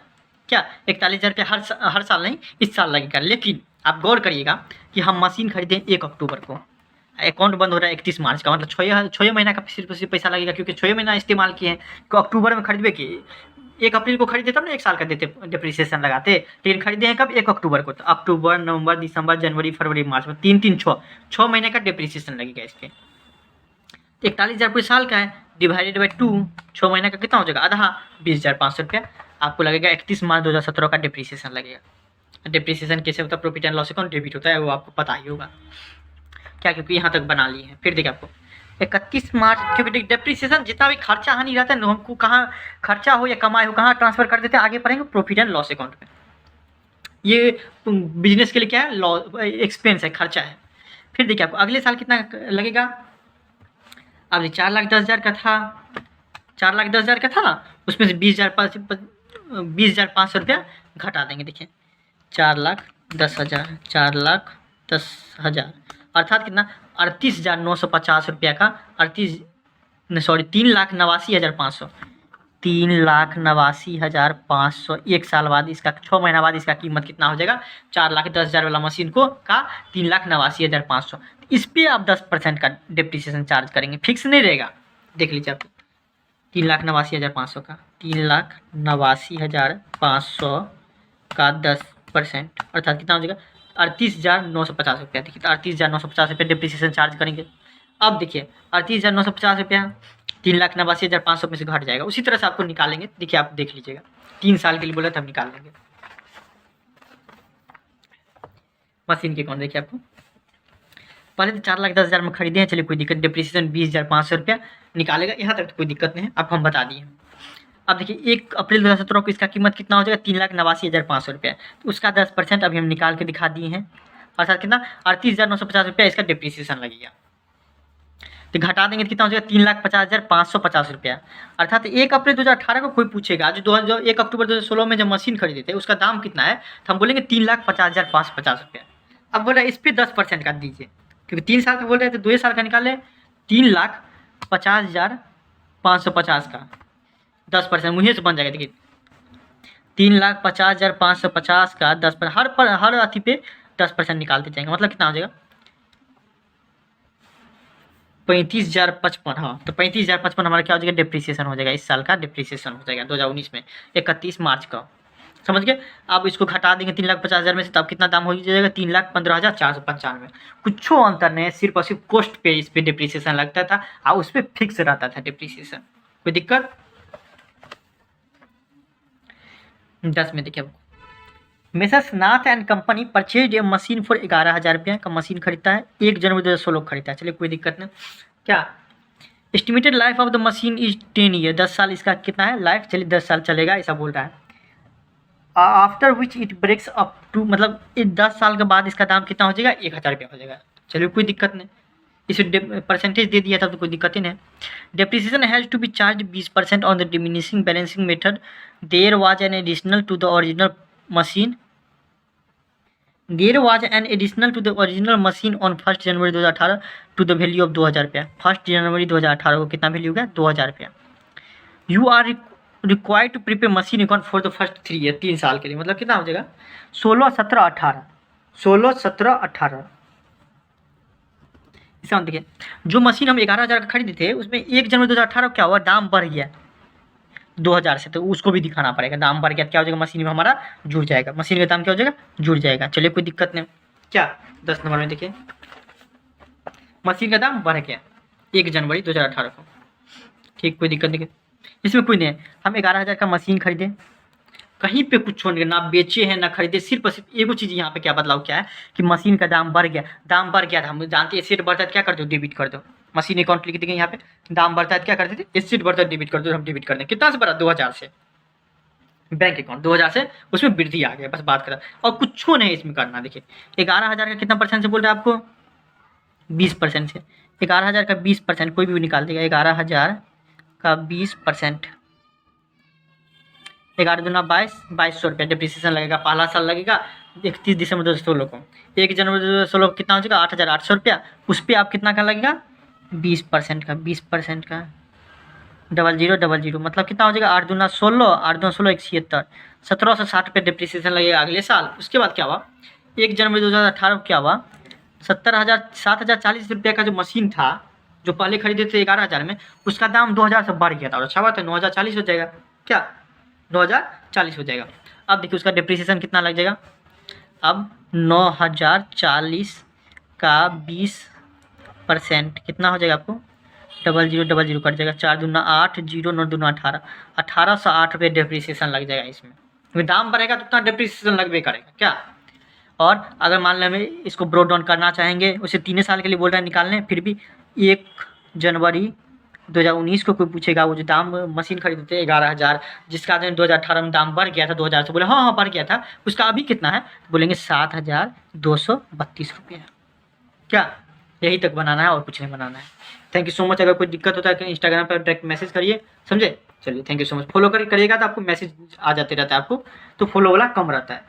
क्या, 41,000 रुपया हर साल नहीं, इस साल लगेगा। लेकिन आप गौर करिएगा कि हम मशीन खरीदें 1 अक्टूबर को, अकाउंट बंद हो रहा है 31 मार्च का, मतलब 6 महीना का सिर्फ पैसा लगेगा, क्योंकि 6 महीना इस्तेमाल किए हैं, तो अक्टूबर में खरीदे कि 1 अप्रैल को खरीदे तब ना 1 साल का देते डिप्रिसिएशन लगाते, लेकिन खरीदे हैं कब, 1 अक्टूबर को, तो अक्टूबर नवंबर दिसंबर जनवरी फरवरी मार्च में 3 महीने का डिप्रिसिएशन लगेगा इस पर। 41,000 पूरे साल का है, डिवाइडेड बाई 2, 6 महीने का कितना हो जाएगा, आधा 20,500 रुपया आपको लगेगा। 31 मार्च 2017 का डिप्रिसिएशन लगेगा। डिप्रिसिएशन कैसे होता है, profit and loss account debit होता है, वो आपको पता ही होगा क्या, क्योंकि यहाँ तक बना लिए हैं। फिर देखिए आपको 31 मार्च, क्योंकि डिप्रिसिएशन जितना भी खर्चा हानि रहता है ना, हमको कहाँ खर्चा हो या कमाई हो कहाँ ट्रांसफर कर देते हैं, आगे पढ़ेंगे प्रॉफिट एंड लॉस अकाउंट में। ये बिजनेस के लिए क्या है, लॉस एक्सपेंस है, खर्चा है। फिर देखिए आपको अगले साल कितना लगेगा, अब 4,10,000 का था, 4,10,000 का था ना, उसमें से 20,500 रुपया घटा देंगे। देखिए 4,10,000 4,10,000 अर्थात कितना 38,950 रुपया का 3,89,500 3,89,500 1 साल बाद इसका, 6 महीना बाद इसका कीमत कितना हो जाएगा, 4,10,000 वाला मशीन को का 3,89,500। इस पर आप 10% का डिप्रिसिएशन चार्ज करेंगे, फिक्स नहीं रहेगा। देख लीजिए आप 3,89,500 का 3,89,500 का 10% अर्थात कितना हो जाएगा 38,950 रुपया। देखिए 38,950 रुपया डिप्रिसिएशन चार्ज करेंगे। अब देखिए 38,950 रुपया 3,89,500 में से घट जाएगा, उसी तरह से आपको निकालेंगे। देखिए आप देख लीजिएगा, 3 साल के लिए बोला था, हम निकाल लेंगे मशीन के कौन। देखिए आपको पहले तो 4,10,000 में खरीदे हैं, चलिए कोई दिक्कत, डिप्रिसिएशन 20,500 रुपया निकालेगा, यहाँ तक तो कोई दिक्कत नहीं है, अब हम बता दिए। अब देखिए 1 अप्रैल 2017 को इसका कीमत कितना हो जाएगा, 3,89,500 रुपया, तो उसका 10% अभी हम निकाल के दिखा दिए हैं, अर्थात कितना 38,950 रुपया इसका डिप्रिसिएशन लगेगा। तो घटा देंगे तो कितना हो जाएगा 3,50,550 रुपया, अर्थात 1 अप्रैल 2018 को कोई पूछेगा जो 1 अक्टूबर 2016 में जब मशीन खरीदे थे उसका दाम कितना है, तो हम बोलेंगे 3,50,550 रुपया। अब बोल रहा है इस पर 10% का दीजिए, क्योंकि 3 साल का बोल रहे थे, 2 साल का निकाले 3,50,550 का 10% मुझे से बन जाएगा। देखिए 3,50,550 का 10% हर अथी पे 10% निकालते जाएंगे, मतलब कितना हो जाएगा 35,055। हाँ तो 35,055 हमारा क्या हो जाएगा, डिप्रिसिएशन हो जाएगा, इस साल का डिप्रिसिएशन हो जाएगा 2019 में 31 मार्च का, समझ गए। अब इसको घटा देंगे 3,50,000 में से, तब कितना दाम हो जाएगा 3,15,495। कुछ अंतर नहीं है, सिर्फ और सिर्फ कॉस्ट पे इस पे डिप्रिसिएशन लगता था और उस पर फिक्स रहता था डिप्रिसिएशन। कोई दिक्कत, 10 में देखिए आपको, messrs Nath and company purchase a machine for 11,000 रुपये का मशीन खरीदता है, 1 जनवरी 2016 को खरीदता है। चलिए कोई दिक्कत नहीं। क्या estimated life of the machine is 10 year, 10 साल इसका कितना है लाइफ, चलिए 10 साल चलेगा ऐसा बोल रहा है। After which it breaks up to, मतलब 10 साल के बाद इसका दाम कितना हो जाएगा, 1,000 रुपया हो जाएगा। चलिए कोई दिक्कत नहीं, इसे परसेंटेज दे दिया था तो कोई दिक्कत ही नहीं। Depreciation has to be charge 20% on the diminishing balancing method, there was an additional to the original machine, there was an additional to the original machine on 1 January 2018 to the value of 2,000 रुपया। 1 January 2018 को कितना value होगा, 2,000 रुपया। You are required to prepare machine account for the first 3 year, 3 साल के लिए, मतलब कितना हो जाएगा 16, 17, 18, 16, 17, 18। इसका देखिए, जो मशीन हम 11,000 का खरीदे थे उसमें 1 जनवरी 2018 क्या हुआ, दाम बढ़ गया 2,000 से, तो उसको भी दिखाना पड़ेगा। दाम बढ़ गया क्या हो जाएगा, मशीन में हमारा जुड़ जाएगा, मशीन का दाम क्या हो जाएगा, जुड़ जाएगा। चलिए कोई दिक्कत नहीं। क्या 10 नंबर में देखिए, मशीन का दाम बढ़ गया 1 जनवरी 2018 को, ठीक, कोई दिक्कत नहीं, इसमें कोई नहीं है। हम 11,000 का मशीन खरीदे, कहीं पे कुछ नहीं, ना बेचे हैं ना खरीदे, सिर्फ और सिर्फ एक चीज़ यहाँ पे क्या बदलाव क्या है कि मशीन का दाम बढ़ गया। दाम बढ़ गया था, हम जानते हैं एसेट बढ़ता है क्या कर दो, डेबिट कर दो। मशीन अकाउंट लिख देंगे यहाँ पे, दाम बढ़ता है क्या करते थे, एसेट बढ़ता है डेबिट कर दो, हम डेबिट कर दें। कितना से बढ़ा, 2,000 से, बैंक अकाउंट 2,000 से उसमें वृद्धि आ गया, बस बात करा और कुछ नहीं इसमें करना। देखिए 11,000 का कितना परसेंट से बोल रहे हैं आपको, 20% से। 11,000 का 20% कोई भी निकाल देगा, 11,000 का 20%, 11 दूना 22, 2,200 रुपया डिप्रिसिएशन लगेगा। पहला साल लगेगा 31 दिसंबर 2016 को। 1 जनवरी 2016 को कितना हो जाएगा, 8,800 रुपया। उस पर आप कितना का लगेगा, 20% का, 20% का 0000, मतलब कितना हो जाएगा, 8 दूना 16, 8 दूना 16, 176, 1,760 रुपये डिप्रिसिएशन लगेगा अगले साल। उसके बाद क्या हुआ, 1 जनवरी 2018 को क्या हुआ, 7,040 रुपये का जो मशीन था जो पहले खरीदे थे 11,000 में, उसका दाम 2,000 से बढ़ गया था, और अच्छा बात है 9,040 हो जाएगा। क्या 9,040 हो जाएगा। अब देखिए उसका डिप्रिसिएशन कितना लग जाएगा, अब 9,040 का 20% कितना हो जाएगा आपको, 0000 कट जाएगा, 4 दूना 8, 0 9 दूना 18, 1,808 रुपये डिप्रिसिएशन लग जाएगा इसमें। क्योंकि दाम बढ़ेगा तो उतना डिप्रिसिएशन लगभग करेगा। क्या, और अगर मान लें हमें इसको ब्रोड डाउन करना चाहेंगे, उसे 3 साल के लिए बोल रहे हैं निकालने, फिर भी 1 जनवरी 2019 को कोई पूछेगा वो जो दाम मशीन खरीदे थे 11,000, जिसका 2018 में दाम बढ़ गया था 2,000 से, बोले हाँ हाँ बढ़ गया था, उसका अभी कितना है, बोलेंगे 7,232 रुपये। क्या यही तक बनाना है और कुछ नहीं बनाना है। Thank you so much. अगर कोई दिक्कत होता है तो इंस्टाग्राम पर डायरेक्ट मैसेज करिए, समझे। चलिए thank you so much. Follow करिएगा तो आपको मैसेज आ जाते रहता है आपको, तो फॉलो वाला कम रहता है।